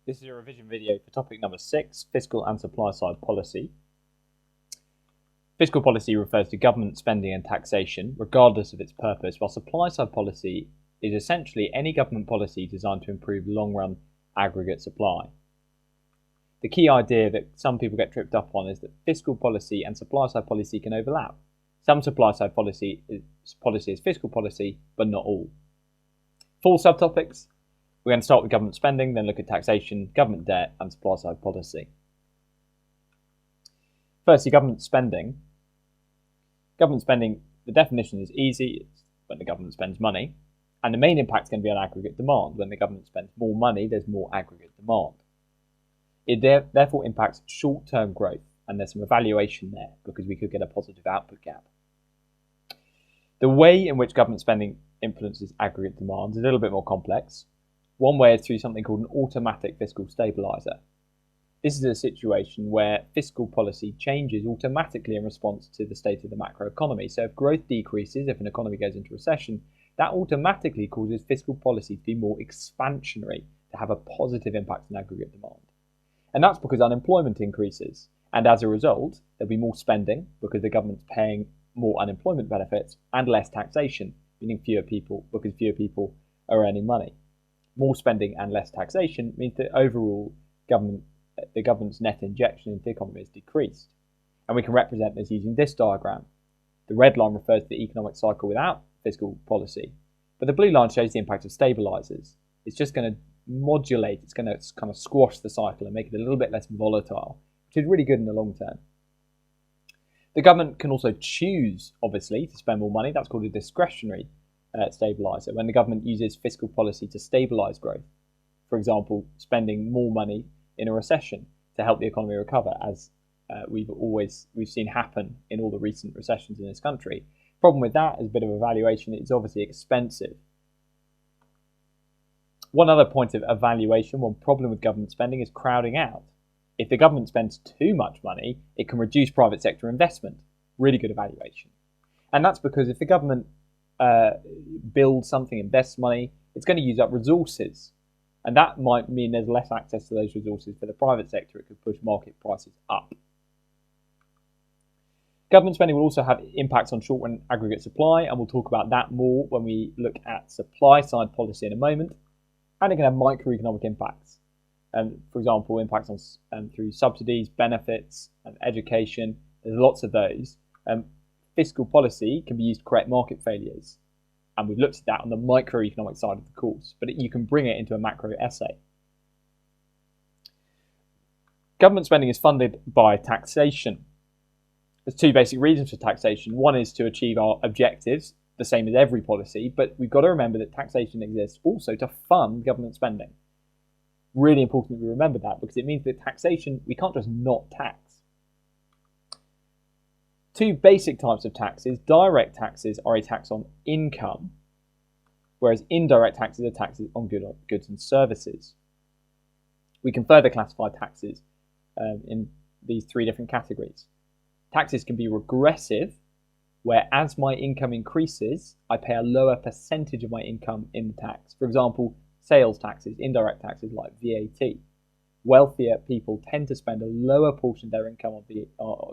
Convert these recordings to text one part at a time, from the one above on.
This is a revision video for topic number 6, fiscal and supply side policy. Fiscal policy refers to government spending and taxation, regardless of its purpose, while supply side policy is essentially any government policy designed to improve long-run aggregate supply. The key idea that some people get tripped up on is that fiscal policy and supply side policy can overlap. Some supply side policy is fiscal policy, but not all. 4 subtopics. We're going to start with government spending, then look at taxation, government debt, and supply side policy. Firstly, government spending. Government spending, the definition is easy. It's when the government spends money. And the main impact is going to be on aggregate demand. When the government spends more money, there's more aggregate demand. It therefore impacts short-term growth, and there's some evaluation there because we could get a positive output gap. The way in which government spending influences aggregate demand is a little bit more complex. One way is through something called an automatic fiscal stabilizer. This is a situation where fiscal policy changes automatically in response to the state of the macroeconomy. So if growth decreases, if an economy goes into recession, that automatically causes fiscal policy to be more expansionary, to have a positive impact on aggregate demand. And that's because unemployment increases. And as a result, there'll be more spending because the government's paying more unemployment benefits and less taxation, meaning fewer people because fewer people are earning money. More spending and less taxation means that overall the government's net injection into the economy is decreased. And we can represent this using this diagram. The red line refers to the economic cycle without fiscal policy, but the blue line shows the impact of stabilizers. It's just going to modulate, it's going to kind of squash the cycle and make it a little bit less volatile, which is really good in the long term. The government can also choose, obviously, to spend more money. That's called a discretionary stabilizer, when the government uses fiscal policy to stabilize growth. For example, spending more money in a recession to help the economy recover, as we've seen happen in all the recent recessions in this country. Problem with that is a bit of evaluation. It's obviously expensive. One other point of evaluation, one problem with government spending is crowding out. If the government spends too much money, it can reduce private sector investment. Really good evaluation. And that's because if the government builds something, invests money, it's going to use up resources. And that might mean there's less access to those resources for the private sector. It could push market prices up. Government spending will also have impacts on short-run aggregate supply, and we'll talk about that more when we look at supply-side policy in a moment. And it can have microeconomic impacts. For example, impacts on through subsidies, benefits, and education. There's lots of those. Fiscal policy can be used to correct market failures. And we've looked at that on the microeconomic side of the course, but you can bring it into a macro essay. Government spending is funded by taxation. There's 2 basic reasons for taxation. One is to achieve our objectives, the same as every policy, but we've got to remember that taxation exists also to fund government spending. Really important that we remember that, because it means that taxation, we can't just not tax. 2 basic types of taxes. Direct taxes are a tax on income, whereas indirect taxes are taxes on goods and services. We can further classify taxes in these 3 different categories. Taxes can be regressive, where as my income increases, I pay a lower percentage of my income in the tax. For example, sales taxes, indirect taxes like VAT. Wealthier people tend to spend a lower portion of their income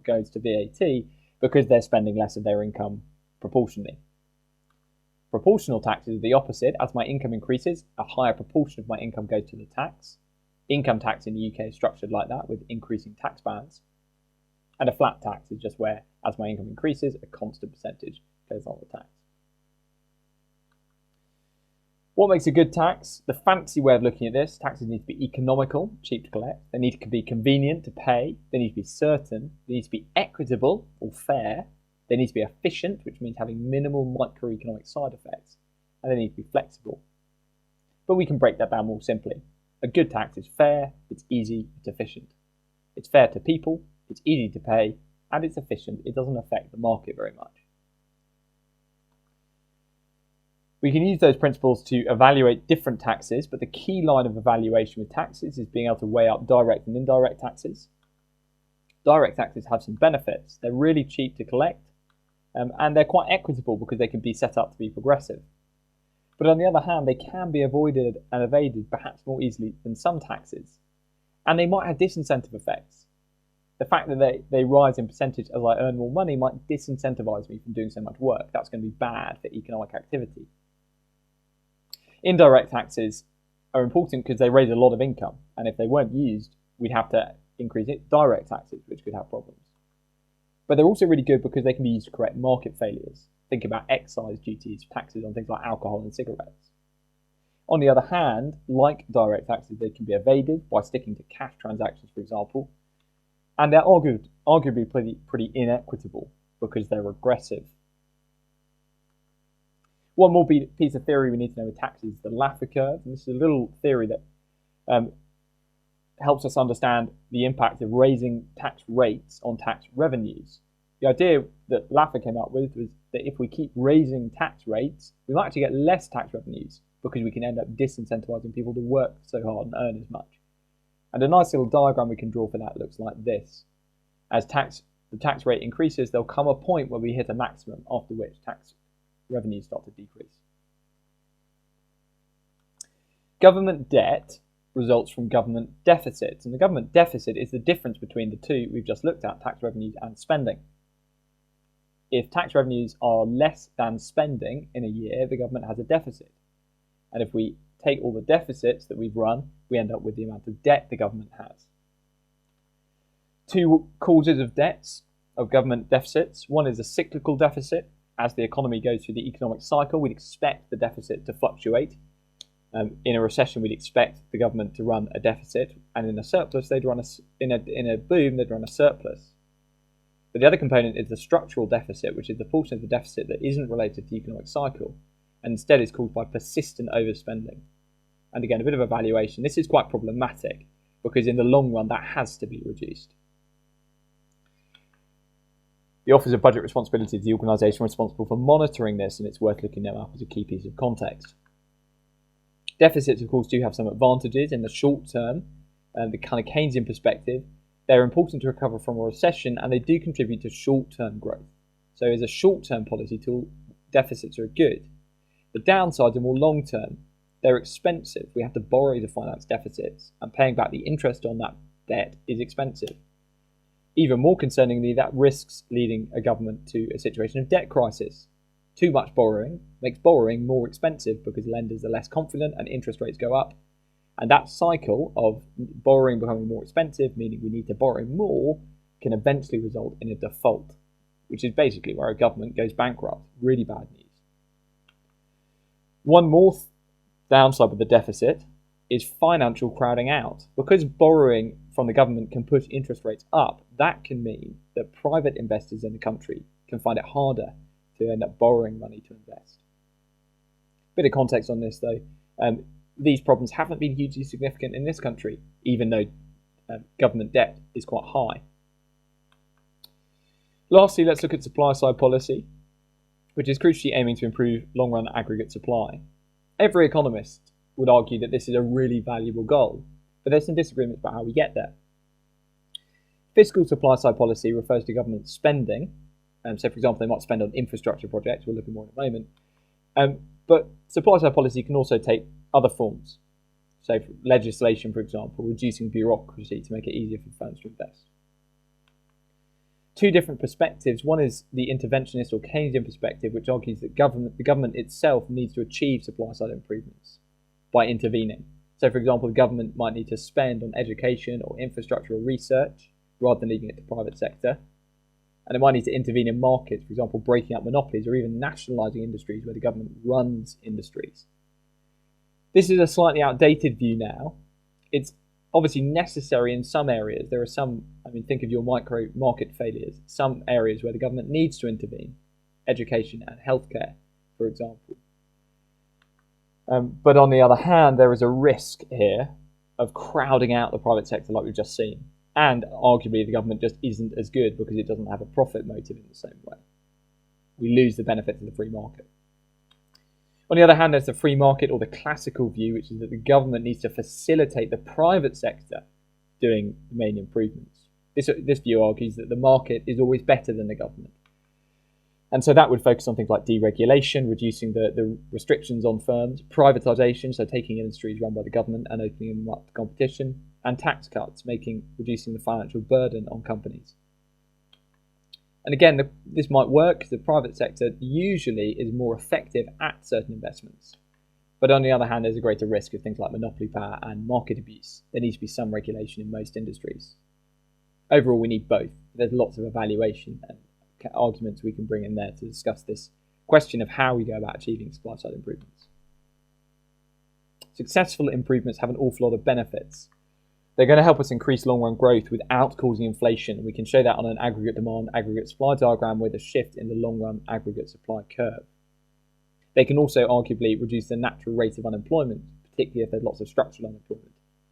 goes to VAT because they're spending less of their income proportionally. Proportional taxes are the opposite. As my income increases, a higher proportion of my income goes to the tax. Income tax in the UK is structured like that, with increasing tax bands. And a flat tax is just where, as my income increases, a constant percentage goes on the tax. What makes a good tax? The fancy way of looking at this, taxes need to be economical, cheap to collect. They need to be convenient to pay. They need to be certain. They need to be equitable or fair. They need to be efficient, which means having minimal microeconomic side effects. And they need to be flexible. But we can break that down more simply. A good tax is fair, it's easy, it's efficient. It's fair to people, it's easy to pay, and it's efficient. It doesn't affect the market very much. We can use those principles to evaluate different taxes, but the key line of evaluation with taxes is being able to weigh up direct and indirect taxes. Direct taxes have some benefits. They're really cheap to collect, and they're quite equitable because they can be set up to be progressive. But on the other hand, they can be avoided and evaded perhaps more easily than some taxes. And they might have disincentive effects. The fact that they rise in percentage as I earn more money might disincentivize me from doing so much work. That's going to be bad for economic activity. Indirect taxes are important because they raise a lot of income. And if they weren't used, we'd have to increase direct taxes, which could have problems. But they're also really good because they can be used to correct market failures. Think about excise duties, taxes on things like alcohol and cigarettes. On the other hand, like direct taxes, they can be evaded by sticking to cash transactions, for example, and they're arguably pretty inequitable because they're regressive. One more piece of theory we need to know with taxes is the Laffer curve. And this is a little theory that helps us understand the impact of raising tax rates on tax revenues. The idea that Laffer came up with was that if we keep raising tax rates, we might actually get less tax revenues because we can end up disincentivizing people to work so hard and earn as much. And a nice little diagram we can draw for that looks like this. As the tax rate increases, there'll come a point where we hit a maximum, after which tax revenues start to decrease. Government debt results from government deficits, and the government deficit is the difference between the two we've just looked at, tax revenues and spending. If tax revenues are less than spending in a year, the government has a deficit. And if we take all the deficits that we've run, we end up with the amount of debt the government has. Two causes of government deficits. One is a cyclical deficit. As the economy goes through the economic cycle, we'd expect the deficit to fluctuate. In a recession, we'd expect the government to run a deficit, and in a surplus, they'd run in a boom, they'd run a surplus. But the other component is the structural deficit, which is the portion of the deficit that isn't related to the economic cycle, and instead is caused by persistent overspending. And again, a bit of evaluation. This is quite problematic because in the long run, that has to be reduced. The Office of Budget Responsibility is the organisation responsible for monitoring this, and it's worth looking them up as a key piece of context. Deficits, of course, do have some advantages in the short term, the kind of Keynesian perspective. They're important to recover from a recession, and they do contribute to short-term growth. So as a short-term policy tool, deficits are good. The downsides are more long-term. They're expensive. We have to borrow to finance deficits, and paying back the interest on that debt is expensive. Even more concerningly, that risks leading a government to a situation of debt crisis. Too much borrowing makes borrowing more expensive because lenders are less confident and interest rates go up. And that cycle of borrowing becoming more expensive, meaning we need to borrow more, can eventually result in a default, which is basically where a government goes bankrupt. Really bad news. One more downside of the deficit is financial crowding out. Because borrowing from the government can push interest rates up, that can mean that private investors in the country can find it harder to end up borrowing money to invest. Bit of context on this though. These problems haven't been hugely significant in this country, even though government debt is quite high. Lastly, let's look at supply side policy, which is crucially aiming to improve long-run aggregate supply. Every economist would argue that this is a really valuable goal, but there's some disagreements about how we get there. Fiscal supply side policy refers to government spending. So, for example, they might spend on infrastructure projects. We'll look at more in a moment. But supply side policy can also take other forms. So, for legislation, for example, reducing bureaucracy to make it easier for firms to invest. Two different perspectives. One is the interventionist or Keynesian perspective, which argues that the government itself needs to achieve supply side improvements by intervening. So, for example, the government might need to spend on education or infrastructure or research rather than leaving it to the private sector. And it might need to intervene in markets, for example, breaking up monopolies or even nationalising industries where the government runs industries. This is a slightly outdated view now. It's obviously necessary in some areas. There are some, think of your micro market failures, some areas where the government needs to intervene, education and healthcare, for example. But on the other hand, there is a risk here of crowding out the private sector like we've just seen. And arguably the government just isn't as good because it doesn't have a profit motive in the same way. We lose the benefits of the free market. On the other hand, there's the free market or the classical view, which is that the government needs to facilitate the private sector doing the main improvements. This view argues that the market is always better than the government. And so that would focus on things like deregulation, reducing the restrictions on firms, privatisation, so taking industries run by the government and opening them up to competition, and tax cuts, reducing the financial burden on companies. And again, this might work because the private sector usually is more effective at certain investments. But on the other hand, there's a greater risk of things like monopoly power and market abuse. There needs to be some regulation in most industries. Overall, we need both. There's lots of evaluation and arguments we can bring in there to discuss this question of how we go about achieving supply side improvements. Successful improvements have an awful lot of benefits. They're going to help us increase long-run growth without causing inflation. We can show that on an aggregate demand, aggregate supply diagram with a shift in the long-run aggregate supply curve. They can also arguably reduce the natural rate of unemployment, particularly if there's lots of structural unemployment.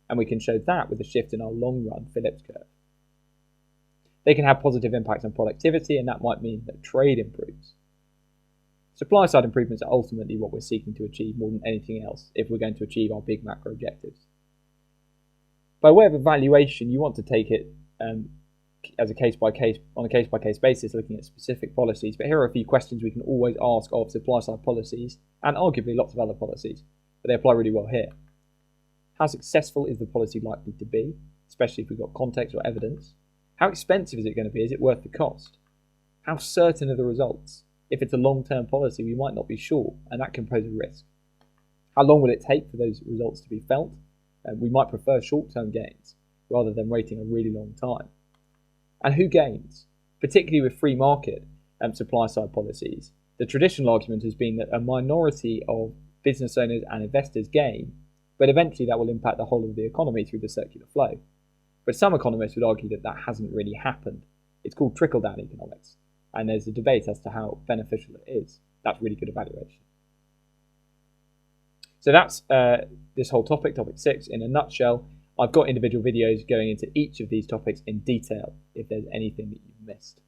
And we can show that with a shift in our long-run Phillips curve. They can have positive impacts on productivity, and that might mean that trade improves. Supply-side improvements are ultimately what we're seeking to achieve more than anything else if we're going to achieve our big macro objectives. By way of evaluation, you want to take it as a case-by-case basis, looking at specific policies. But here are a few questions we can always ask of supply-side policies, and arguably lots of other policies, but they apply really well here. How successful is the policy likely to be, especially if we've got context or evidence? How expensive is it going to be? Is it worth the cost? How certain are the results? If it's a long-term policy, we might not be sure, and that can pose a risk. How long will it take for those results to be felt? We might prefer short-term gains rather than waiting a really long time. And who gains? Particularly with free market supply-side policies, the traditional argument has been that a minority of business owners and investors gain, but eventually that will impact the whole of the economy through the circular flow. But some economists would argue that that hasn't really happened. It's called trickle-down economics, and there's a debate as to how beneficial it is. That's really good evaluation. So that's this whole topic 6, in a nutshell. I've got individual videos going into each of these topics in detail if there's anything that you've missed.